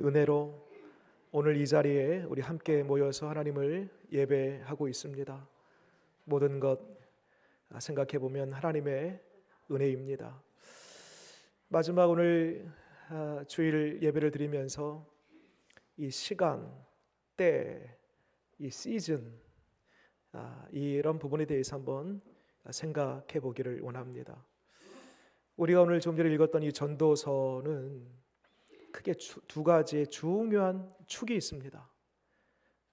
은혜로 오늘 이 자리에 우리 함께 모여서 하나님을 예배하고 있습니다. 모든 것 생각해 보면 하나님의 은혜입니다. 마지막 오늘 주일 예배를 드리면서 이 시간, 때, 이 시즌 이런 부분에 대해서 한번 생각해 보기를 원합니다. 우리가 오늘 좀 전에 읽었던 이 전도서는 크게 두 가지의 중요한 축이 있습니다.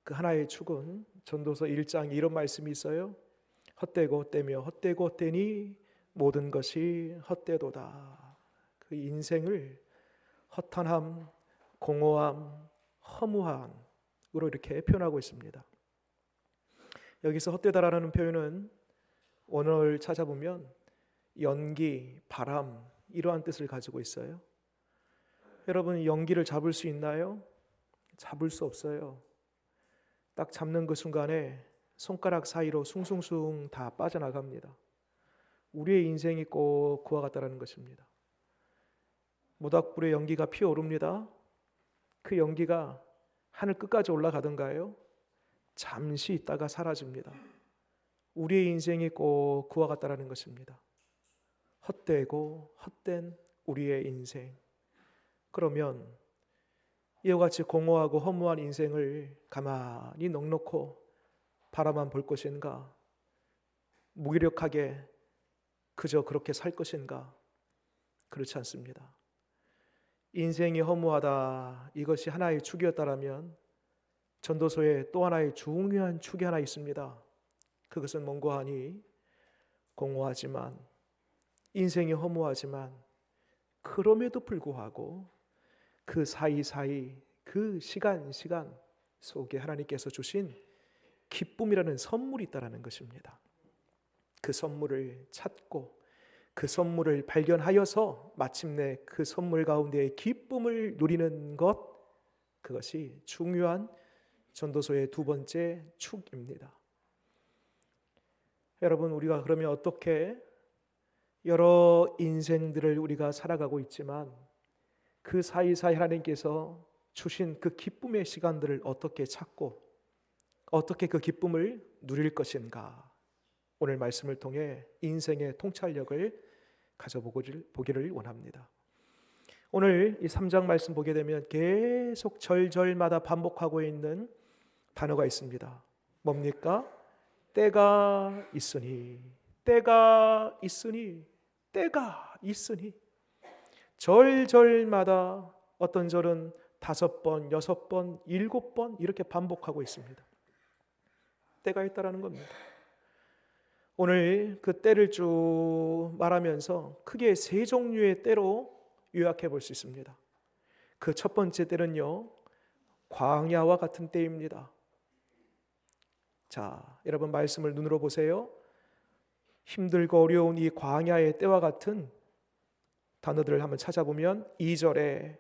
그 하나의 축은 전도서 1장 이런 말씀이 있어요. 헛되고 헛되며 헛되고 헛되니 모든 것이 헛되도다. 그 인생을 허탄함, 공허함, 허무함으로 이렇게 표현하고 있습니다. 여기서 헛되다라는 표현은 원어를 찾아보면 연기, 바람 이러한 뜻을 가지고 있어요. 여러분, 연기를 잡을 수 있나요? 잡을 수 없어요. 딱 잡는 그 순간에 손가락 사이로 숭숭숭 다 빠져나갑니다. 우리의 인생이 꼭 그와 같다는 것입니다. 모닥불에 연기가 피어오릅니다. 그 연기가 하늘 끝까지 올라가던가요? 잠시 있다가 사라집니다. 우리의 인생이 꼭 그와 같다는 것입니다. 헛되고 헛된 우리의 인생. 그러면 이와 같이 공허하고 허무한 인생을 가만히 넋놓고 바라만 볼 것인가? 무기력하게 그저 그렇게 살 것인가? 그렇지 않습니다. 인생이 허무하다, 이것이 하나의 축이었다라면 전도서에 또 하나의 중요한 축이 하나 있습니다. 그것은 뭔가 하니 공허하지만, 인생이 허무하지만 그럼에도 불구하고 그 사이사이 그 시간 속에 하나님께서 주신 기쁨이라는 선물이 있다는 것입니다. 그 선물을 찾고 그 선물을 발견하여서 마침내 그 선물 가운데의 기쁨을 누리는 것, 그것이 중요한 전도서의 두 번째 축입니다. 여러분, 우리가 그러면 어떻게 여러 인생들을 우리가 살아가고 있지만 그 사이사이 하나님께서 주신 그 기쁨의 시간들을 어떻게 찾고 어떻게 그 기쁨을 누릴 것인가? 오늘 말씀을 통해 인생의 통찰력을 가져보기를 원합니다. 오늘 이 3장 말씀 보게 되면 계속 절절마다 반복하고 있는 단어가 있습니다. 뭡니까? 때가 있으니, 때가 있으니, 때가 있으니. 절절마다 어떤 절은 5번, 6번, 7번 이렇게 반복하고 있습니다. 때가 있다라는 겁니다. 오늘 그 때를 쭉 말하면서 크게 3종류의 때로 요약해 볼 수 있습니다. 그 첫 번째 때는요, 광야와 같은 때입니다. 자, 여러분 말씀을 눈으로 보세요. 힘들고 어려운 이 광야의 때와 같은 단어들을 한번 찾아보면 2절에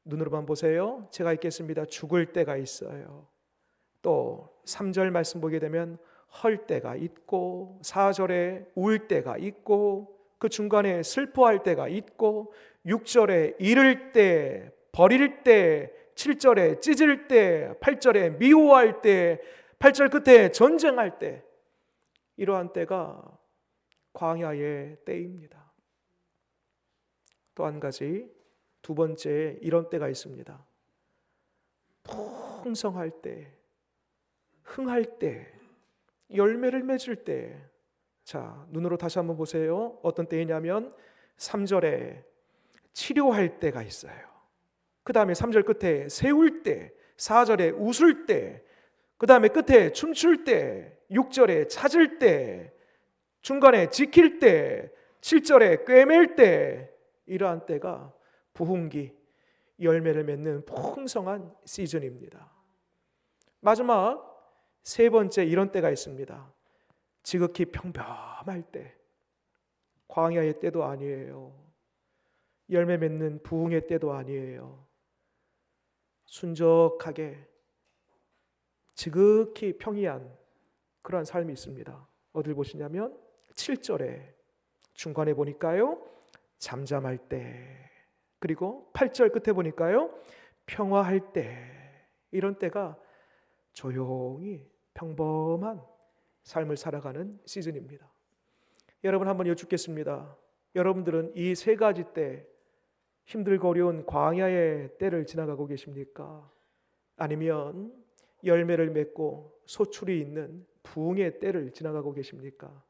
눈으로만 보세요. 제가 읽겠습니다. 죽을 때가 있어요. 또 3절 말씀 보게 되면 헐 때가 있고, 4절에 울 때가 있고, 그 중간에 슬퍼할 때가 있고, 6절에 잃을 때, 버릴 때, 7절에 찢을 때, 8절에 미워할 때, 8절 끝에 전쟁할 때, 이러한 때가 광야의 때입니다. 또 한 가지, 두 번째 이런 때가 있습니다. 풍성할 때, 흥할 때, 열매를 맺을 때. 자, 눈으로 다시 한번 보세요. 어떤 때이냐면 3절에 치료할 때가 있어요. 그 다음에 3절 끝에 세울 때, 4절에 웃을 때, 그 다음에 끝에 춤출 때, 6절에 찾을 때, 중간에 지킬 때, 7절에 꿰맬 때, 이러한 때가 부흥기, 열매를 맺는 풍성한 시즌입니다. 마지막 세 번째 이런 때가 있습니다. 지극히 평범할 때. 광야의 때도 아니에요. 열매 맺는 부흥의 때도 아니에요. 순적하게 지극히 평이한 그러한 삶이 있습니다. 어딜 보시냐면 7절에 중간에 보니까요, 잠잠할 때, 그리고 8절 끝에 보니까요, 평화할 때, 이런 때가 조용히 평범한 삶을 살아가는 시즌입니다. 여러분, 한번 여쭙겠습니다. 여러분들은 이 세 가지 때, 힘들고 어려운 광야의 때를 지나가고 계십니까? 아니면 열매를 맺고 소출이 있는 부흥의 때를 지나가고 계십니까?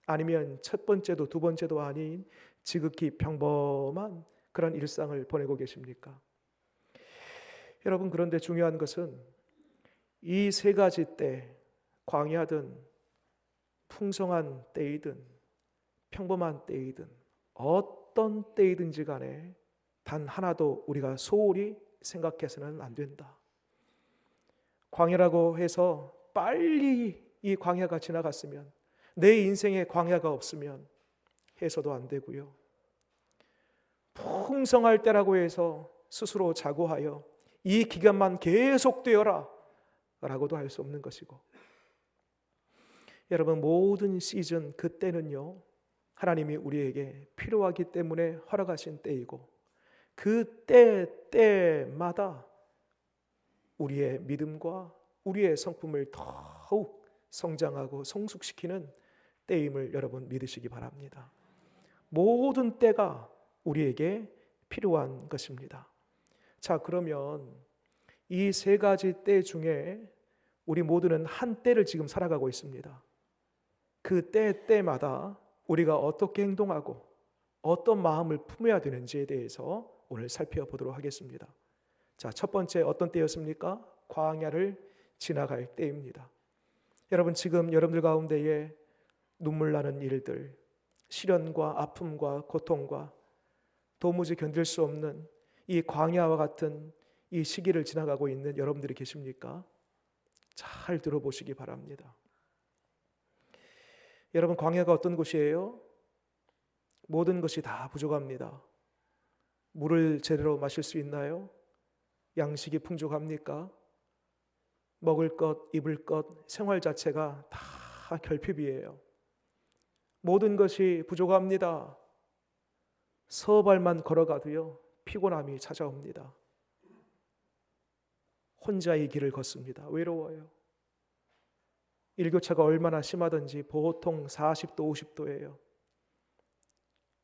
아니면 첫 번째도 두 번째도 아닌 지극히 평범한 그런 일상을 보내고 계십니까? 여러분, 그런데 중요한 것은 이 세 가지 때, 광야든 풍성한 때이든 평범한 때이든 어떤 때이든지 간에 단 하나도 우리가 소홀히 생각해서는 안 된다. 광야라고 해서 빨리 이 광야가 지나갔으면, 내 인생에 광야가 없으면 해서도 안 되고요. 풍성할 때라고 해서 스스로 자고하여 이 기간만 계속되어라 라고도 할 수 없는 것이고, 여러분, 모든 시즌 그때는요, 하나님이 우리에게 필요하기 때문에 허락하신 때이고, 그 때마다 우리의 믿음과 우리의 성품을 더욱 성장하고 성숙시키는 때임을 여러분 믿으시기 바랍니다. 모든 때가 우리에게 필요한 것입니다. 자, 그러면 이 세 가지 때 중에 우리 모두는 한 때를 지금 살아가고 있습니다. 그 때마다 우리가 어떻게 행동하고 어떤 마음을 품어야 되는지에 대해서 오늘 살펴보도록 하겠습니다. 자, 첫 번째 어떤 때였습니까? 광야를 지나갈 때입니다. 여러분, 지금 여러분들 가운데에 눈물 나는 일들, 시련과 아픔과 고통과 도무지 견딜 수 없는 이 광야와 같은 이 시기를 지나가고 있는 여러분들이 계십니까? 잘 들어보시기 바랍니다. 여러분, 광야가 어떤 곳이에요? 모든 것이 다 부족합니다. 물을 제대로 마실 수 있나요? 양식이 풍족합니까? 먹을 것, 입을 것, 생활 자체가 다 결핍이에요. 모든 것이 부족합니다. 서발만 걸어가도요, 피곤함이 찾아옵니다. 혼자의 길을 걷습니다. 외로워요. 일교차가 얼마나 심하든지 보통 40도, 50도예요.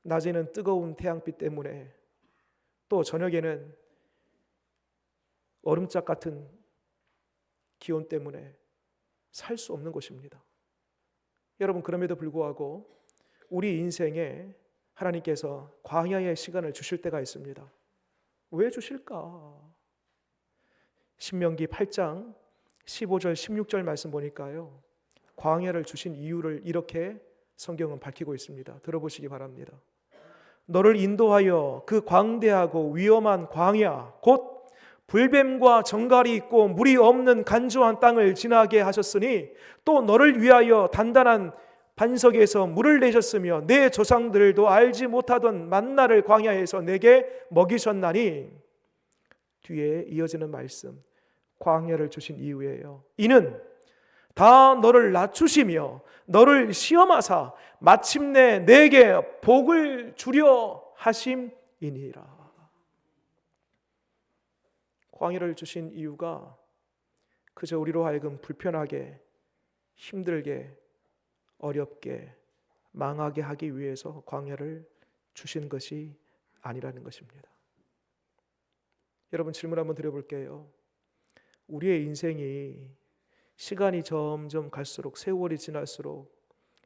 낮에는 뜨거운 태양빛 때문에, 또 저녁에는 얼음짝 같은 기온 때문에 살 수 없는 곳입니다. 여러분, 그럼에도 불구하고 우리 인생에 하나님께서 광야의 시간을 주실 때가 있습니다. 왜 주실까? 신명기 8장 15절 16절 말씀 보니까요, 광야를 주신 이유를 이렇게 성경은 밝히고 있습니다. 들어보시기 바랍니다. 너를 인도하여 그 광대하고 위험한 광야, 곧 불뱀과 정갈이 있고 물이 없는 간조한 땅을 지나게 하셨으니, 또 너를 위하여 단단한 반석에서 물을 내셨으며 내 조상들도 알지 못하던 만나를 광야에서 내게 먹이셨나니. 뒤에 이어지는 말씀, 광야를 주신 이유예요. 이는 다 너를 낮추시며 너를 시험하사 마침내 내게 복을 주려 하심이니라. 광야를 주신 이유가 그저 우리로 하여금 불편하게, 힘들게, 어렵게, 망하게 하기 위해서 광야를 주신 것이 아니라는 것입니다. 여러분, 질문 한번 드려볼게요. 우리의 인생이 시간이 점점 갈수록, 세월이 지날수록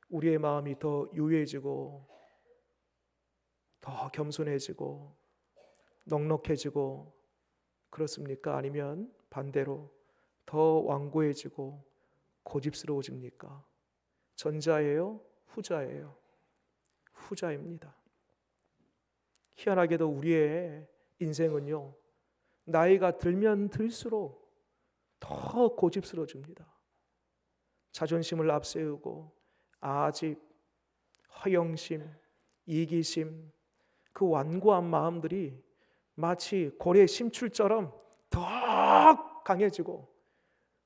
우리의 마음이 더 유해지고 더 겸손해지고 넉넉해지고 그렇습니까? 아니면 반대로 더 완고해지고 고집스러워집니까? 전자예요? 후자예요? 후자입니다. 희한하게도 우리의 인생은요, 나이가 들면 들수록 더 고집스러워집니다. 자존심을 앞세우고 아집, 허영심, 이기심, 그 완고한 마음들이 마치 고래 심출처럼 더 강해지고,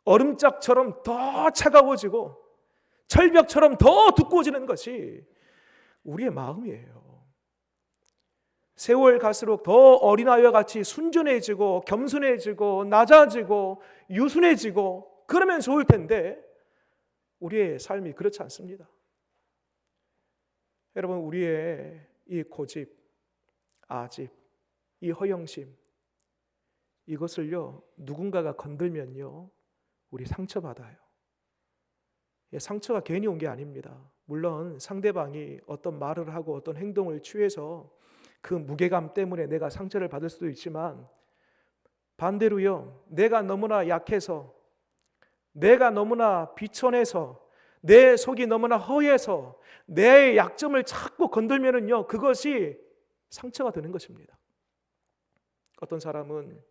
얼음짝처럼 더 차가워지고, 철벽처럼 더 두꺼워지는 것이 우리의 마음이에요. 세월 갈수록 더 어린아이와 같이 순전해지고 겸손해지고 낮아지고 유순해지고 그러면 좋을 텐데 우리의 삶이 그렇지 않습니다. 여러분, 우리의 이 고집, 아집, 이 허영심, 이것을요 누군가가 건들면요 우리 상처받아요. 상처가 괜히 온 게 아닙니다. 물론 상대방이 어떤 말을 하고 어떤 행동을 취해서 그 무게감 때문에 내가 상처를 받을 수도 있지만, 반대로요 내가 너무나 약해서, 내가 너무나 비천해서, 내 속이 너무나 허해서 내 약점을 자꾸 건들면은요 그것이 상처가 되는 것입니다. 어떤 사람은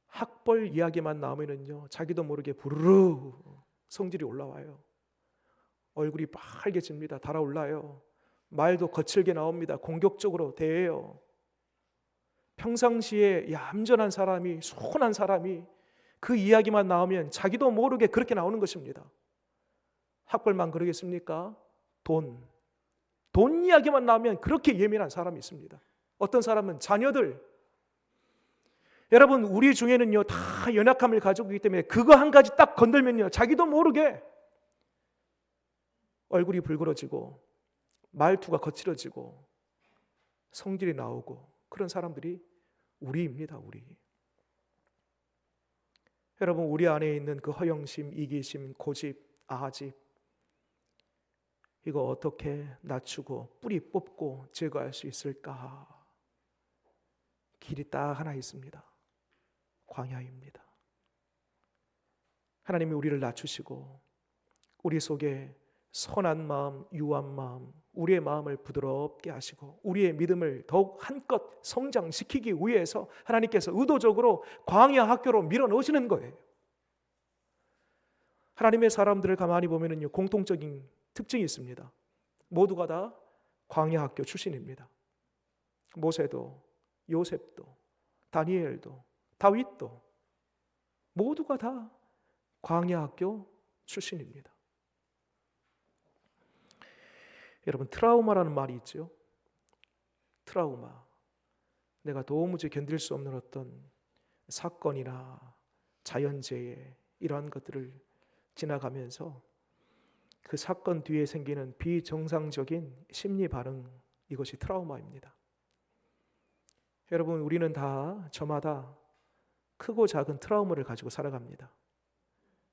학벌 이야기만 나오면은요 자기도 모르게 부르르 성질이 올라와요. 얼굴이 빨개집니다. 달아올라요. 말도 거칠게 나옵니다. 공격적으로 대해요. 평상시에 얌전한 사람이, 순한 사람이 그 이야기만 나오면 자기도 모르게 그렇게 나오는 것입니다. 학벌만 그러겠습니까? 돈 이야기만 나오면 그렇게 예민한 사람이 있습니다. 어떤 사람은 자녀들. 여러분, 우리 중에는요 다 연약함을 가지고 있기 때문에 그거 한 가지 딱 건들면요 자기도 모르게 얼굴이 붉어지고 말투가 거칠어지고 성질이 나오고, 그런 사람들이 우리입니다. 우리. 여러분, 우리 안에 있는 그 허영심, 이기심, 고집, 아집, 이거 어떻게 낮추고 뿌리 뽑고 제거할 수 있을까? 길이 딱 하나 있습니다. 광야입니다. 하나님이 우리를 낮추시고 우리 속에 선한 마음, 유한 마음, 우리의 마음을 부드럽게 하시고 우리의 믿음을 더욱 한껏 성장시키기 위해서 하나님께서 의도적으로 광야 학교로 밀어넣으시는 거예요. 하나님의 사람들을 가만히 보면요 공통적인 특징이 있습니다. 모두가 다 광야 학교 출신입니다. 모세도, 요셉도, 다니엘도, 다윗도 모두가 다 광야 학교 출신입니다. 여러분, 트라우마라는 말이 있죠. 트라우마. 내가 도무지 견딜 수 없는 어떤 사건이나 자연재해, 이러한 것들을 지나가면서 그 사건 뒤에 생기는 비정상적인 심리 반응, 이것이 트라우마입니다. 여러분, 우리는 다 저마다 크고 작은 트라우마를 가지고 살아갑니다.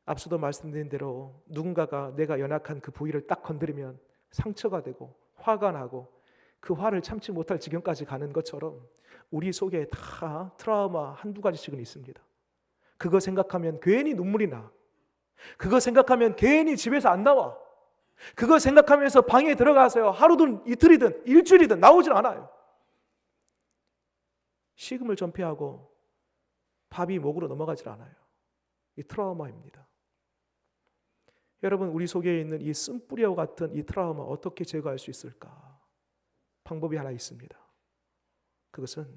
앞서도 말씀드린 대로 누군가가 내가 연약한 그 부위를 딱 건드리면 상처가 되고 화가 나고 그 화를 참지 못할 지경까지 가는 것처럼 우리 속에 다 트라우마 한두 가지씩은 있습니다. 그거 생각하면 괜히 눈물이 나. 그거 생각하면 괜히 집에서 안 나와. 그거 생각하면서 방에 들어가서요 하루든 이틀이든 일주일이든 나오질 않아요. 식음을 전폐하고 밥이 목으로 넘어가질 않아요. 이 트라우마입니다. 여러분, 우리 속에 있는 이 쓴뿌리와 같은 이 트라우마 어떻게 제거할 수 있을까? 방법이 하나 있습니다. 그것은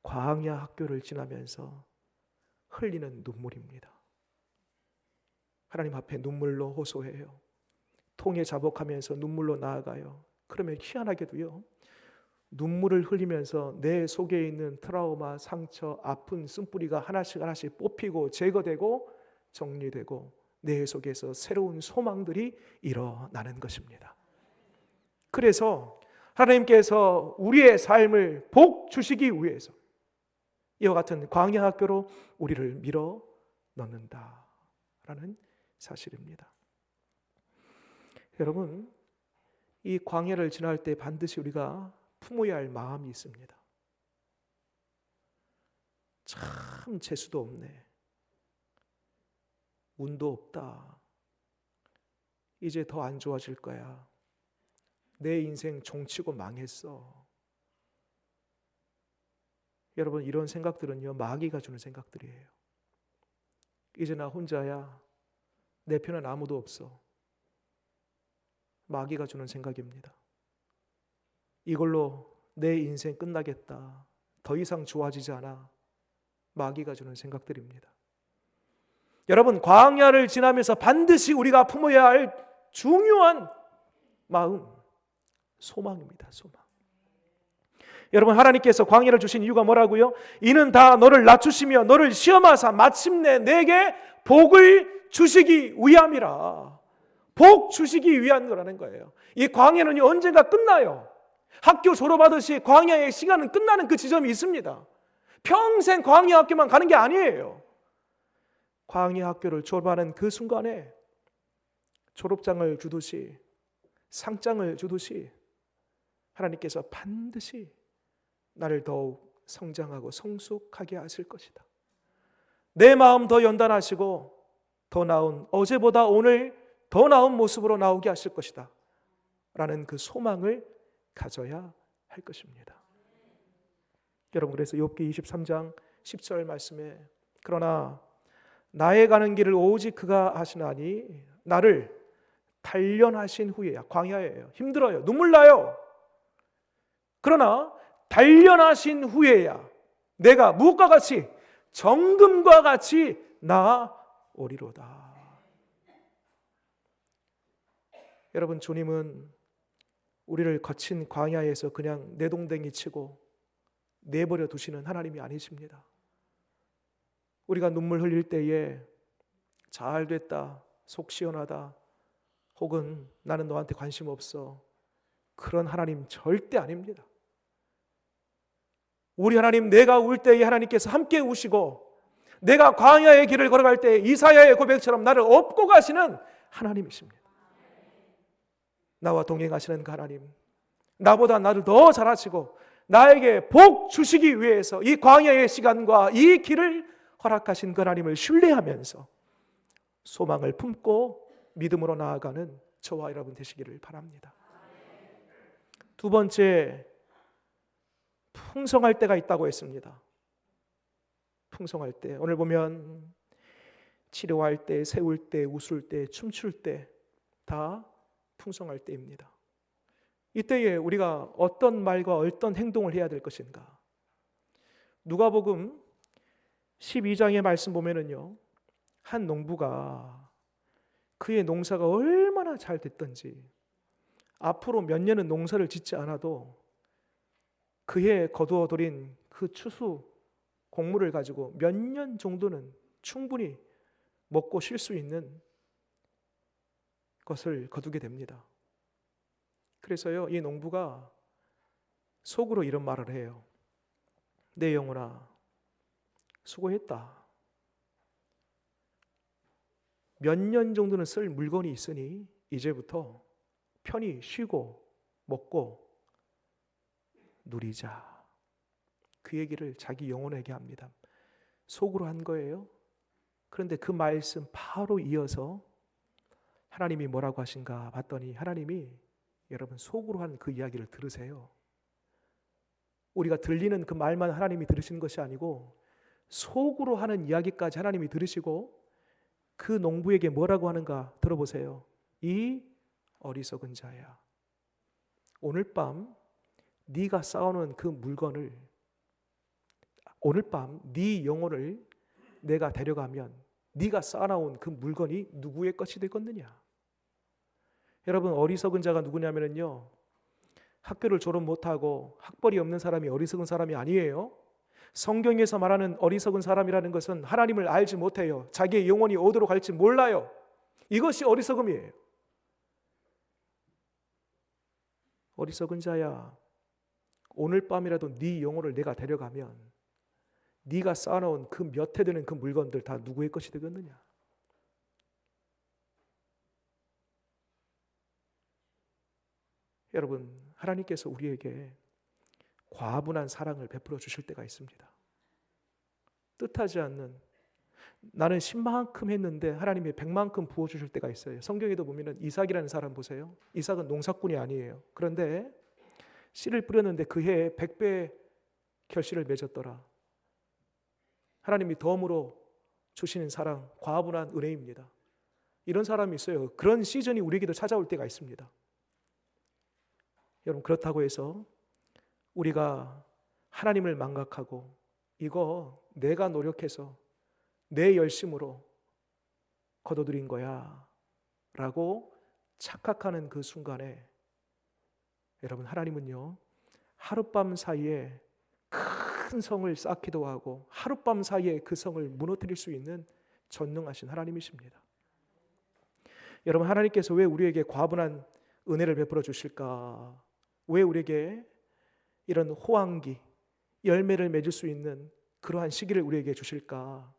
광야 학교를 지나면서 흘리는 눈물입니다. 하나님 앞에 눈물로 호소해요. 통에 자복하면서 눈물로 나아가요. 그러면 희한하게도요 눈물을 흘리면서 내 속에 있는 트라우마, 상처, 아픈 쓴뿌리가 하나씩 하나씩 뽑히고 제거되고 정리되고 내 속에서 새로운 소망들이 일어나는 것입니다. 그래서 하나님께서 우리의 삶을 복 주시기 위해서 이와 같은 광야 학교로 우리를 밀어 넣는다라는 사실입니다. 여러분, 이 광야를 지날 때 반드시 우리가 품어야 할 마음이 있습니다. 참 재수도 없네. 운도 없다. 이제 더 안 좋아질 거야. 내 인생 종치고 망했어. 여러분, 이런 생각들은요 마귀가 주는 생각들이에요. 이제 나 혼자야. 내 편은 아무도 없어. 마귀가 주는 생각입니다. 이걸로 내 인생 끝나겠다. 더 이상 좋아지지 않아. 마귀가 주는 생각들입니다. 여러분, 광야를 지나면서 반드시 우리가 품어야 할 중요한 마음, 소망입니다. 소망. 여러분, 하나님께서 광야를 주신 이유가 뭐라고요? 이는 다 너를 낮추시며 너를 시험하사 마침내 내게 복을 주시기 위함이라. 복 주시기 위한 거라는 거예요. 이 광야는요, 언젠가 끝나요. 학교 졸업하듯이 광야의 시간은 끝나는 그 지점이 있습니다. 평생 광야 학교만 가는 게 아니에요. 광야 학교를 졸업하는 그 순간에 졸업장을 주듯이, 상장을 주듯이 하나님께서 반드시 나를 더욱 성장하고 성숙하게 하실 것이다. 내 마음 더 연단하시고 더 나은, 어제보다 오늘 더 나은 모습으로 나오게 하실 것이다 라는 그 소망을 가져야 할 것입니다. 여러분, 그래서 욥기 23장 10절 말씀에 그러나 나의 가는 길을 오직 그가 하시나니 나를 단련하신 후에야. 광야예요. 힘들어요. 눈물 나요. 그러나 단련하신 후에야 내가 무엇과 같이 정금과 같이 나아오리로다. 여러분, 주님은 우리를 거친 광야에서 그냥 내동댕이 치고 내버려 두시는 하나님이 아니십니다. 우리가 눈물 흘릴 때에 잘 됐다, 속 시원하다, 혹은 나는 너한테 관심 없어, 그런 하나님 절대 아닙니다. 우리 하나님, 내가 울 때에 하나님께서 함께 우시고 내가 광야의 길을 걸어갈 때 이사야의 고백처럼 나를 업고 가시는 하나님이십니다. 나와 동행하시는 그 하나님, 나보다 나를 더 잘하시고 나에게 복 주시기 위해서 이 광야의 시간과 이 길을 허락하신 그 하나님을 신뢰하면서 소망을 품고 믿음으로 나아가는 저와 여러분 되시기를 바랍니다. 두 번째, 풍성할 때가 있다고 했습니다. 풍성할 때, 오늘 보면 치료할 때, 세울 때, 웃을 때, 춤출 때 다 풍성할 때입니다. 이때에 우리가 어떤 말과 어떤 행동을 해야 될 것인가? 누가복음 12장의 말씀 보면은요, 한 농부가 그의 농사가 얼마나 잘 됐던지 앞으로 몇 년은 농사를 짓지 않아도 그해 거두어들인 그 추수 곡물을 가지고 몇 년 정도는 충분히 먹고 쉴 수 있는 것을 거두게 됩니다. 그래서요, 이 농부가 속으로 이런 말을 해요. 내 영혼아, 수고했다. 몇 년 정도는 쓸 물건이 있으니 이제부터 편히 쉬고 먹고 누리자. 그 얘기를 자기 영혼에게 합니다. 속으로 한 거예요. 그런데 그 말씀 바로 이어서 하나님이 뭐라고 하신가 봤더니 하나님이 여러분 속으로 한 그 이야기를 들으세요. 우리가 들리는 그 말만 하나님이 들으시는 것이 아니고 속으로 하는 이야기까지 하나님이 들으시고 그 농부에게 뭐라고 하는가 들어보세요. 이 어리석은 자야, 오늘 밤 네가 쌓아놓은 그 물건을, 오늘 밤 네 영혼을 내가 데려가면 네가 쌓아놓은 그 물건이 누구의 것이 되겠느냐. 여러분, 어리석은 자가 누구냐면요, 학교를 졸업 못하고 학벌이 없는 사람이 어리석은 사람이 아니에요. 성경에서 말하는 어리석은 사람이라는 것은 하나님을 알지 못해요. 자기의 영혼이 어디로 갈지 몰라요. 이것이 어리석음이에요. 어리석은 자야, 오늘 밤이라도 네 영혼을 내가 데려가면 네가 쌓아놓은 그 몇 해 되는 그 물건들 다 누구의 것이 되겠느냐. 여러분, 하나님께서 우리에게 과분한 사랑을 베풀어 주실 때가 있습니다. 뜻하지 않는, 나는 10만큼 했는데 하나님이 100만큼 부어주실 때가 있어요. 성경에도 보면 이삭이라는 사람 보세요. 이삭은 농사꾼이 아니에요. 그런데 씨를 뿌렸는데 그 해에 100배 결실을 맺었더라. 하나님이 덤으로 주시는 사랑, 과분한 은혜입니다. 이런 사람이 있어요. 그런 시즌이 우리에게도 찾아올 때가 있습니다. 여러분, 그렇다고 해서 우리가 하나님을 망각하고 이거 내가 노력해서 내 열심으로 거둬들인 거야 라고 착각하는 그 순간에 여러분, 하나님은요 하룻밤 사이에 큰 성을 쌓기도 하고 하룻밤 사이에 그 성을 무너뜨릴 수 있는 전능하신 하나님이십니다. 여러분, 하나님께서 왜 우리에게 과분한 은혜를 베풀어 주실까? 왜 우리에게 이런 호황기, 열매를 맺을 수 있는 그러한 시기를 우리에게 주실까?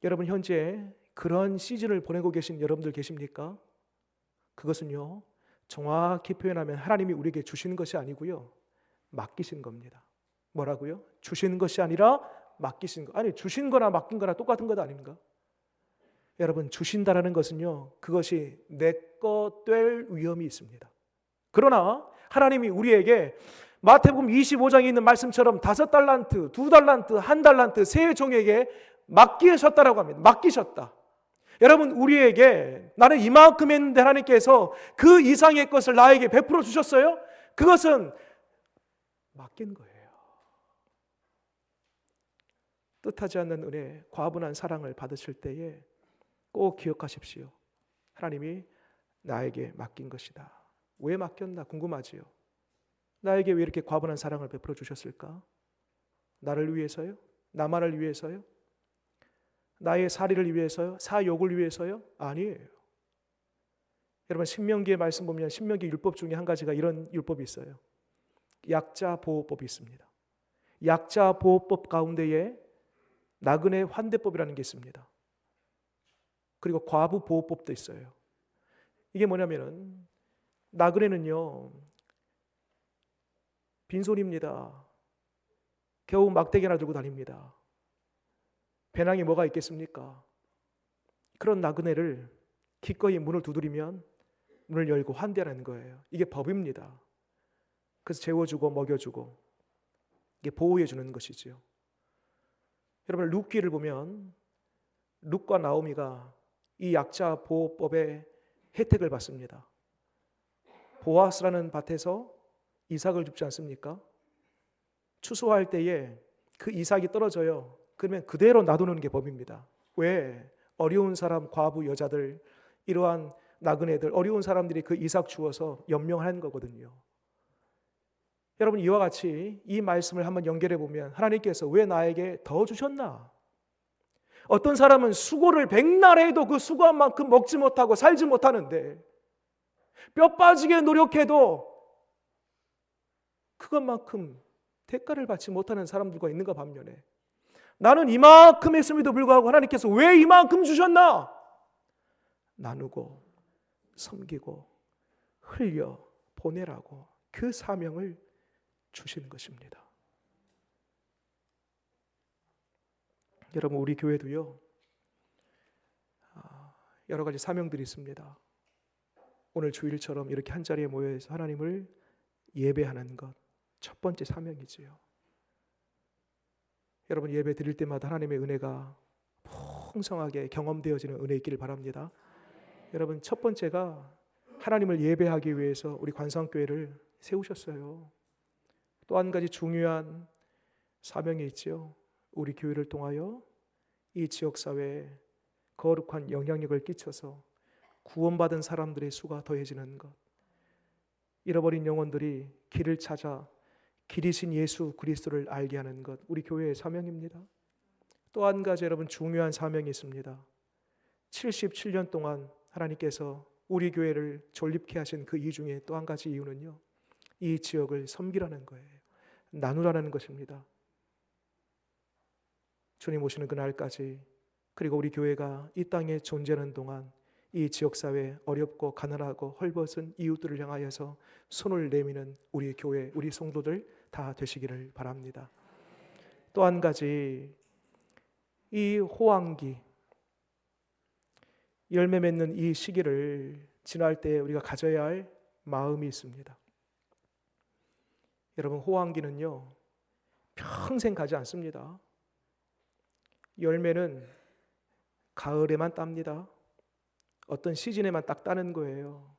여러분, 현재 그런 시즌을 보내고 계신 여러분들 계십니까? 그것은요, 정확히 표현하면 하나님이 우리에게 주시는 것이 아니고요, 맡기신 겁니다. 뭐라고요? 주시는 것이 아니라 맡기신 거. 아니, 주신 거나 맡긴 거나 똑같은 것 아닙니까? 여러분, 주신다라는 것은요, 그것이 내 것 될 위험이 있습니다. 그러나 하나님이 우리에게 마태복음 25장에 있는 말씀처럼 5달란트, 2달란트, 1달란트 세 종에게 맡기셨다라고 합니다. 맡기셨다. 여러분, 우리에게 나는 이만큼 했는데 하나님께서 그 이상의 것을 나에게 베풀어 주셨어요? 그것은 맡긴 거예요. 뜻하지 않는 은혜, 과분한 사랑을 받으실 때에 꼭 기억하십시오. 하나님이 나에게 맡긴 것이다. 왜 맡겼나 궁금하지요? 나에게 왜 이렇게 과분한 사랑을 베풀어 주셨을까? 나를 위해서요? 나만을 위해서요? 나의 사리를 위해서요? 사욕을 위해서요? 아니에요. 여러분, 신명기의 말씀 보면 신명기 율법 중에 한 가지가 이런 율법이 있어요. 약자 보호법이 있습니다. 약자 보호법 가운데에 나그네 환대법이라는 게 있습니다. 그리고 과부 보호법도 있어요. 이게 뭐냐면은 나그네는요, 빈손입니다. 겨우 막대기 하나 들고 다닙니다. 배낭에 뭐가 있겠습니까? 그런 나그네를 기꺼이 문을 두드리면 문을 열고 환대하는 거예요. 이게 법입니다. 그래서 재워주고 먹여주고 이게 보호해 주는 것이지요. 여러분, 룻기를 보면 룻과 나오미가 이 약자 보호법의 혜택을 받습니다. 보아스라는 밭에서 이삭을 줍지 않습니까? 추수할 때에 그 이삭이 떨어져요. 그러면 그대로 놔두는 게 법입니다. 왜? 어려운 사람, 과부, 여자들, 이러한 나그네들, 어려운 사람들이 그 이삭 주어서 연명하는 거거든요. 여러분, 이와 같이 이 말씀을 한번 연결해 보면 하나님께서 왜 나에게 더 주셨나? 어떤 사람은 수고를 백날 해도 그 수고한 만큼 먹지 못하고 살지 못하는데 뼈 빠지게 노력해도 그것만큼 대가를 받지 못하는 사람들과 있는가 반면에 나는 이만큼 했음에도 불구하고 하나님께서 왜 이만큼 주셨나? 나누고 섬기고 흘려 보내라고 그 사명을 주시는 것입니다. 여러분, 우리 교회도요, 여러 가지 사명들이 있습니다. 오늘 주일처럼 이렇게 한자리에 모여서 하나님을 예배하는 것, 첫 번째 사명이지요. 여러분, 예배 드릴 때마다 하나님의 은혜가 풍성하게 경험되어지는 은혜 있기를 바랍니다. 여러분, 첫 번째가 하나님을 예배하기 위해서 우리 관상교회를 세우셨어요. 또 한 가지 중요한 사명이 있죠. 우리 교회를 통하여 이 지역사회에 거룩한 영향력을 끼쳐서 구원받은 사람들의 수가 더해지는 것, 잃어버린 영혼들이 길을 찾아 길이신 예수 그리스도를 알게 하는 것, 우리 교회의 사명입니다. 또 한 가지 여러분 중요한 사명이 있습니다. 77년 동안 하나님께서 우리 교회를 존립케 하신 그 이유 중에 또 한 가지 이유는요, 이 지역을 섬기라는 거예요. 나누라는 것입니다. 주님 오시는 그날까지, 그리고 우리 교회가 이 땅에 존재하는 동안 이 지역사회 어렵고 가난하고 헐벗은 이웃들을 향하여서 손을 내미는 우리 교회, 우리 성도들 다 되시기를 바랍니다. 또 한 가지, 이 호황기, 열매 맺는 이 시기를 지날 때 우리가 가져야 할 마음이 있습니다. 여러분, 호황기는요, 평생 가지 않습니다. 열매는 가을에만 땁니다. 어떤 시즌에만 딱 따는 거예요.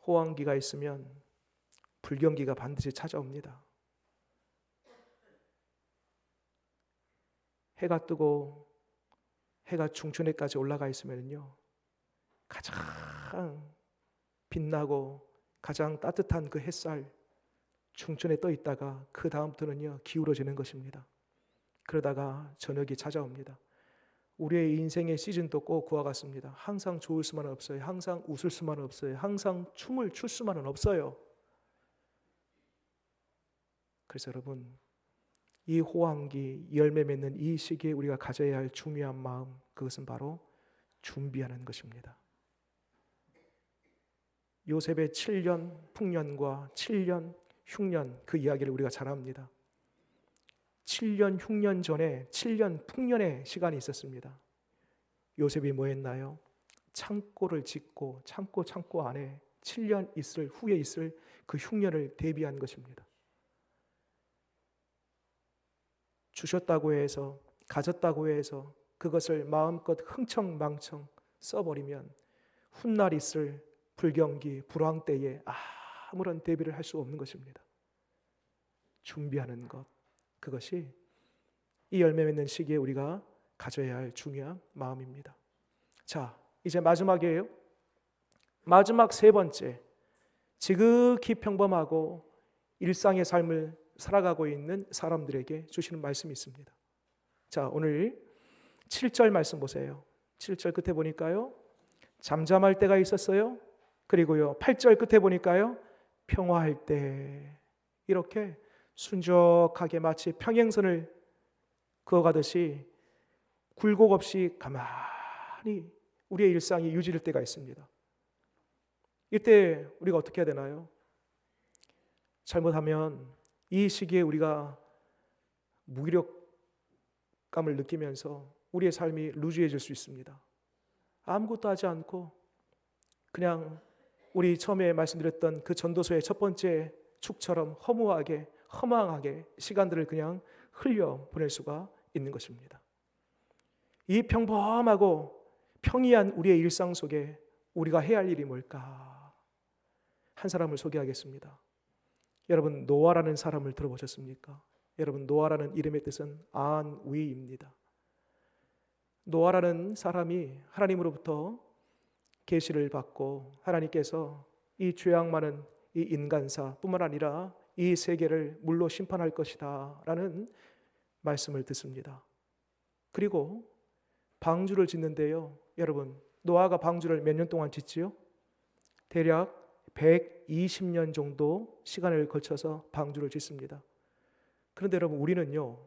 호황기가 있으면 불경기가 반드시 찾아옵니다. 해가 뜨고 해가 중천에까지 올라가 있으면요, 가장 빛나고 가장 따뜻한 그 햇살 중천에 떠 있다가 그 다음부터는요 기울어지는 것입니다. 그러다가 저녁이 찾아옵니다. 우리의 인생의 시즌도 꼭 그와 같습니다. 항상 좋을 수만은 없어요. 항상 웃을 수만은 없어요. 항상 춤을 출 수만은 없어요. 그래서 여러분, 이 호황기 열매 맺는 이 시기에 우리가 가져야 할 중요한 마음, 그것은 바로 준비하는 것입니다. 요셉의 7년 풍년과 7년 흉년, 그 이야기를 우리가 잘 압니다. 7년 흉년 전에 7년 풍년의 시간이 있었습니다. 요셉이 뭐 했나요? 창고를 짓고 창고 안에 7년 후에 있을 그 흉년을 대비한 것입니다. 주셨다고 해서, 가졌다고 해서 그것을 마음껏 흥청망청 써버리면 훗날 있을 불경기, 불황 때에 아무런 대비를 할 수 없는 것입니다. 준비하는 것, 그것이 이 열매 맺는 시기에 우리가 가져야 할 중요한 마음입니다. 자, 이제 마지막이에요. 마지막 세 번째, 지극히 평범하고 일상의 삶을 살아가고 있는 사람들에게 주시는 말씀이 있습니다. 자, 오늘 7절 말씀 보세요. 7절 끝에 보니까요, 잠잠할 때가 있었어요. 그리고요 8절 끝에 보니까요, 평화할 때, 이렇게 순적하게 마치 평행선을 그어가듯이 굴곡 없이 가만히 우리의 일상이 유지될 때가 있습니다. 이때 우리가 어떻게 해야 되나요? 잘못하면 이 시기에 우리가 무기력감을 느끼면서 우리의 삶이 루즈해질 수 있습니다. 아무것도 하지 않고 그냥 우리 처음에 말씀드렸던 그 전도서의 첫 번째 축처럼 허무하게 허망하게 시간들을 그냥 흘려 보낼 수가 있는 것입니다. 이 평범하고 평이한 우리의 일상 속에 우리가 해야 할 일이 뭘까? 한 사람을 소개하겠습니다. 여러분, 노아라는 사람을 들어보셨습니까? 여러분, 노아라는 이름의 뜻은 안위입니다. 노아라는 사람이 하나님으로부터 계시를 받고 하나님께서 이 죄악 많은 이 인간사 뿐만 아니라 이 세계를 물로 심판할 것이다 라는 말씀을 듣습니다. 그리고 방주를 짓는데요, 여러분, 노아가 방주를 몇 년 동안 짓지요? 대략 120년 정도 시간을 거쳐서 방주를 짓습니다. 그런데 여러분, 우리는요,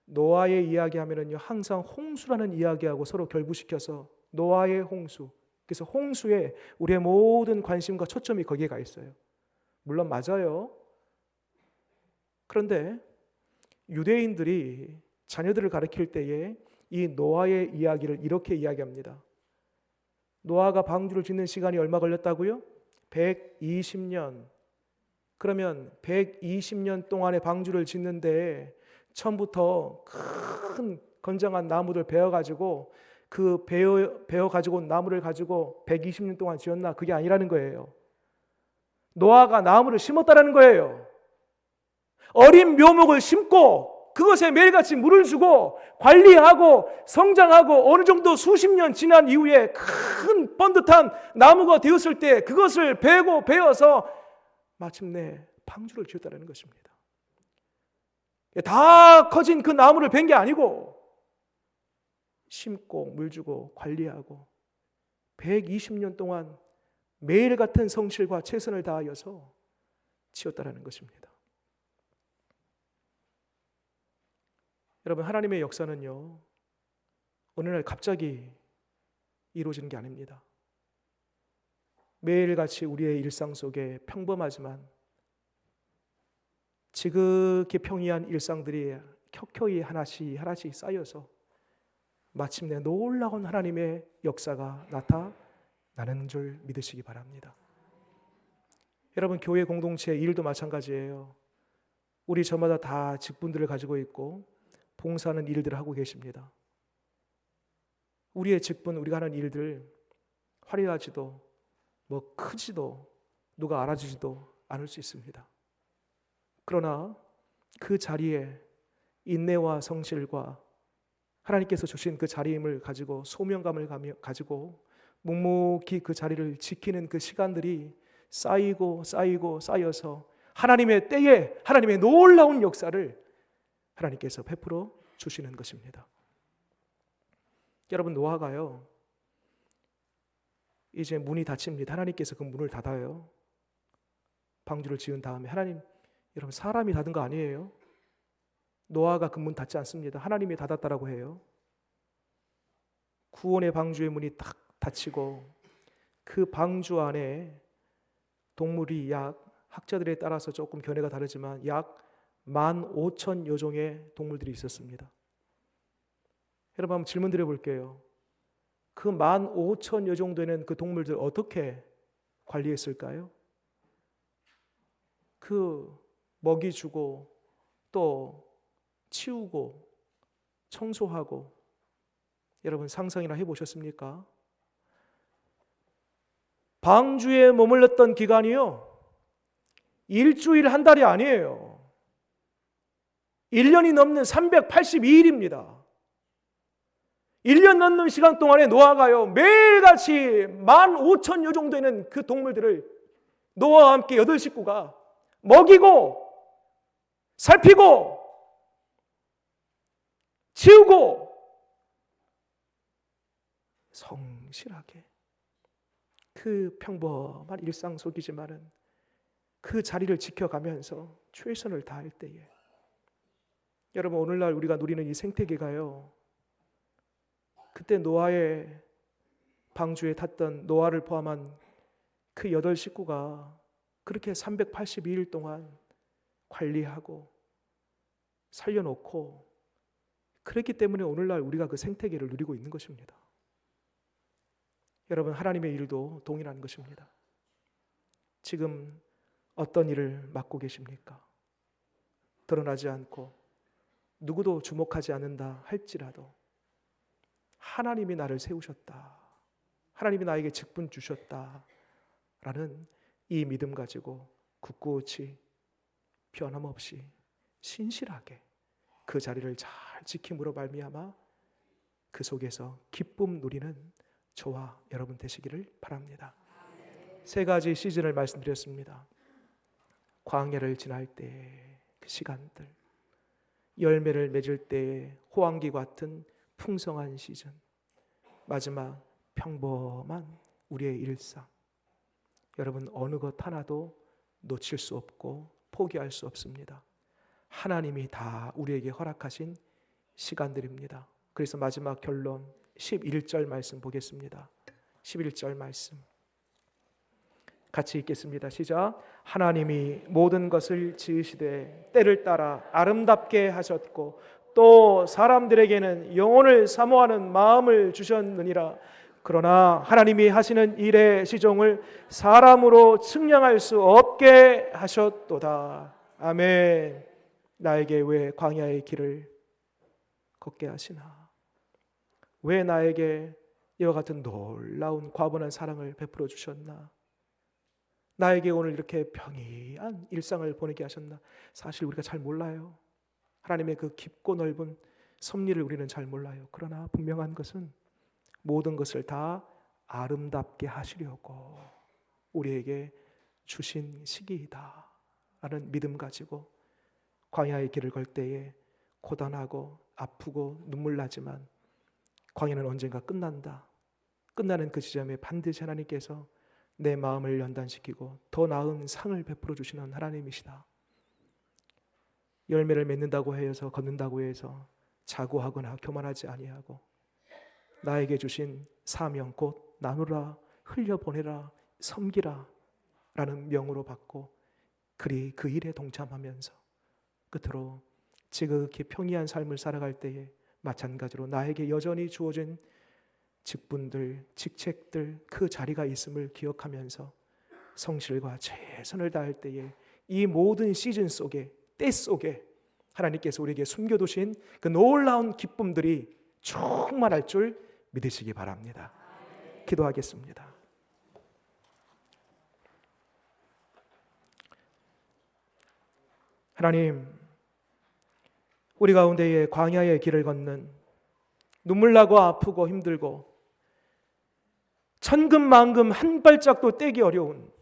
노아의 이야기하면은요 항상 홍수라는 이야기하고 서로 결부시켜서 노아의 홍수, 그래서 홍수에 우리의 모든 관심과 초점이 거기에 가 있어요. 물론 맞아요. 그런데 유대인들이 자녀들을 가르칠 때에 이 노아의 이야기를 이렇게 이야기합니다. 노아가 방주를 짓는 시간이 얼마 걸렸다고요? 120년. 그러면 120년 동안의 방주를 짓는데 처음부터 큰 건장한 나무들 베어가지고 그 베어가지고 온 나무를 가지고 120년 동안 지었나? 그게 아니라는 거예요. 노아가 나무를 심었다라는 거예요. 어린 묘목을 심고 그것에 매일같이 물을 주고 관리하고 성장하고 어느 정도 수십 년 지난 이후에 큰 번듯한 나무가 되었을 때 그것을 베어서 마침내 방주를 지었다는 것입니다. 다 커진 그 나무를 벤 게 아니고 심고 물 주고 관리하고 120년 동안 매일 같은 성실과 최선을 다하여서 지었다는 것입니다. 여러분, 하나님의 역사는요 어느 날 갑자기 이루어지는 게 아닙니다. 매일같이 우리의 일상 속에 평범하지만 지극히 평이한 일상들이 켜켜이 하나씩 쌓여서 마침내 놀라운 하나님의 역사가 나타나는 줄 믿으시기 바랍니다. 여러분, 교회 공동체 일도 마찬가지예요. 우리 저마다 다 직분들을 가지고 있고 봉사하는 일들을 하고 계십니다. 우리의 직분, 우리가 하는 일들 화려하지도 크지도 누가 알아주지도 않을 수 있습니다. 그러나 그 자리에 인내와 성실과 하나님께서 주신 그 자리임을 가지고 소명감을 가지고 묵묵히 그 자리를 지키는 그 시간들이 쌓이고 쌓이고 쌓여서 하나님의 때에 하나님의 놀라운 역사를 하나님께서 베풀어 주시는 것입니다. 여러분, 노아가요, 이제 문이 닫힙니다. 하나님께서 그 문을 닫아요. 방주를 지은 다음에. 하나님, 여러분, 사람이 닫은 거 아니에요. 노아가 그 문 닫지 않습니다. 하나님이 닫았다라고 해요. 구원의 방주의 문이 딱 닫히고 그 방주 안에 동물이 학자들에 따라서 조금 견해가 다르지만 약 15,000여 종의 동물들이 있었습니다. 여러분, 한번 질문 드려볼게요. 그 15,000여 종 되는 그 동물들 어떻게 관리했을까요? 그 먹이 주고 또 치우고 청소하고, 여러분 상상이나 해보셨습니까? 방주에 머물렀던 기간이요, 일주일 한 달이 아니에요. 1년이 넘는 382일입니다. 1년 넘는 시간 동안에 노아가요, 매일같이 15,000여 종 되는 그 동물들을 노아와 함께 8식구가 먹이고 살피고 치우고 성실하게, 그 평범한 일상 속이지만은 그 자리를 지켜가면서 최선을 다할 때에, 여러분, 오늘날 우리가 누리는 이 생태계가요, 그때 노아의 방주에 탔던 노아를 포함한 그 8식구가 그렇게 382일 동안 관리하고 살려놓고, 그렇기 때문에 오늘날 우리가 그 생태계를 누리고 있는 것입니다. 여러분, 하나님의 일도 동일한 것입니다. 지금 어떤 일을 맡고 계십니까? 드러나지 않고 누구도 주목하지 않는다 할지라도 하나님이 나를 세우셨다, 하나님이 나에게 직분 주셨다 라는 이 믿음 가지고 굳굳이 변함없이 신실하게 그 자리를 잘 지킴으로 말미암아 그 속에서 기쁨 누리는 저와 여러분 되시기를 바랍니다. 3가지 시즌을 말씀드렸습니다. 광야를 지날 때 그 시간들, 열매를 맺을 때 호황기 같은 풍성한 시즌, 마지막 평범한 우리의 일상. 여러분, 어느 것 하나도 놓칠 수 없고 포기할 수 없습니다. 하나님이 다 우리에게 허락하신 시간들입니다. 그래서 마지막 결론 11절 말씀 보겠습니다. 11절 말씀 같이 읽겠습니다. 시작. 하나님이 모든 것을 지으시되 때를 따라 아름답게 하셨고 또 사람들에게는 영혼을 사모하는 마음을 주셨느니라. 그러나 하나님이 하시는 일의 시종을 사람으로 측량할 수 없게 하셨도다. 아멘. 나에게 왜 광야의 길을 걷게 하시나? 왜 나에게 이와 같은 놀라운 과분한 사랑을 베풀어 주셨나? 나에게 오늘 이렇게 평이한 일상을 보내게 하셨나? 사실 우리가 잘 몰라요. 하나님의 그 깊고 넓은 섭리를 우리는 잘 몰라요. 그러나 분명한 것은 모든 것을 다 아름답게 하시려고 우리에게 주신 시기이다 라는 믿음 가지고 광야의 길을 걸 때에 고단하고 아프고 눈물 나지만 광야는 언젠가 끝난다. 끝나는 그 지점에 반드시 하나님께서 내 마음을 연단시키고 더 나은 상을 베풀어 주시는 하나님이시다. 열매를 맺는다고 해서, 걷는다고 해서 자고하거나 교만하지 아니하고 나에게 주신 사명 곧 나누라, 흘려보내라, 섬기라 라는 명으로 받고 그리 그 일에 동참하면서 끝으로 지극히 평이한 삶을 살아갈 때에 마찬가지로 나에게 여전히 주어진 직분들, 직책들, 그 자리가 있음을 기억하면서 성실과 최선을 다할 때에 이 모든 시즌 속에, 때 속에 하나님께서 우리에게 숨겨두신 그 놀라운 기쁨들이 충만할 줄 믿으시기 바랍니다. 기도하겠습니다. 하나님, 우리 가운데에 광야의 길을 걷는 눈물 나고 아프고 힘들고 천금만금 한 발짝도 떼기 어려운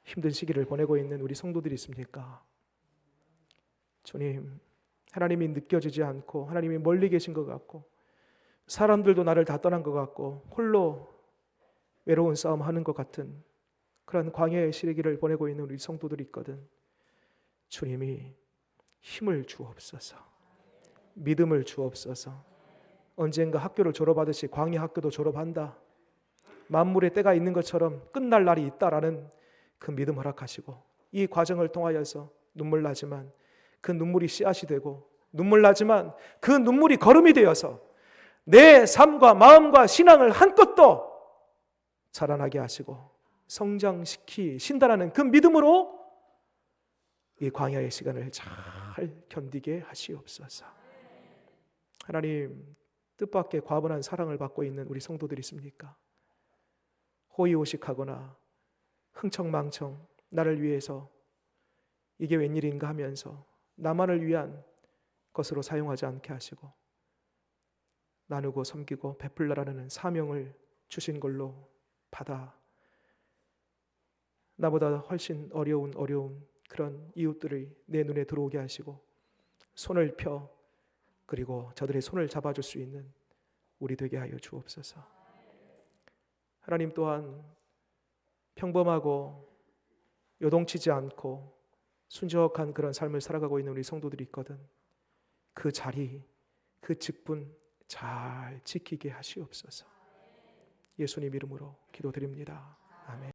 힘든 시기를 보내고 있는 우리 성도들이 있습니까? 주님, 하나님이 느껴지지 않고 하나님이 멀리 계신 것 같고 사람들도 나를 다 떠난 것 같고 홀로 외로운 싸움 하는 것 같은 그런 광야의 시기를 보내고 있는 우리 성도들이 있거든. 주님이 힘을 주옵소서. 믿음을 주옵소서. 언젠가 학교를 졸업하듯이 광야 학교도 졸업한다. 만물의 때가 있는 것처럼 끝날 날이 있다라는 그 믿음 허락하시고 이 과정을 통하여서 눈물 나지만 그 눈물이 씨앗이 되고 눈물 나지만 그 눈물이 걸음이 되어서 내 삶과 마음과 신앙을 한껏 자라나게 하시고 성장시키신다라는 그 믿음으로 이 광야의 시간을 잘 견디게 하시옵소서. 하나님, 뜻밖의 과분한 사랑을 받고 있는 우리 성도들이 있습니까? 호의호식하거나 흥청망청 나를 위해서 이게 웬일인가 하면서 나만을 위한 것으로 사용하지 않게 하시고 나누고 섬기고 베풀라라는 사명을 주신 걸로 받아 나보다 훨씬 어려운 그런 이웃들이 내 눈에 들어오게 하시고 손을 펴 그리고 저들의 손을 잡아줄 수 있는 우리 되게 하여 주옵소서. 하나님 또한 평범하고 요동치지 않고 순적한 그런 삶을 살아가고 있는 우리 성도들이 있거든. 그 자리, 그 직분 잘 지키게 하시옵소서. 예수님 이름으로 기도드립니다. 아멘.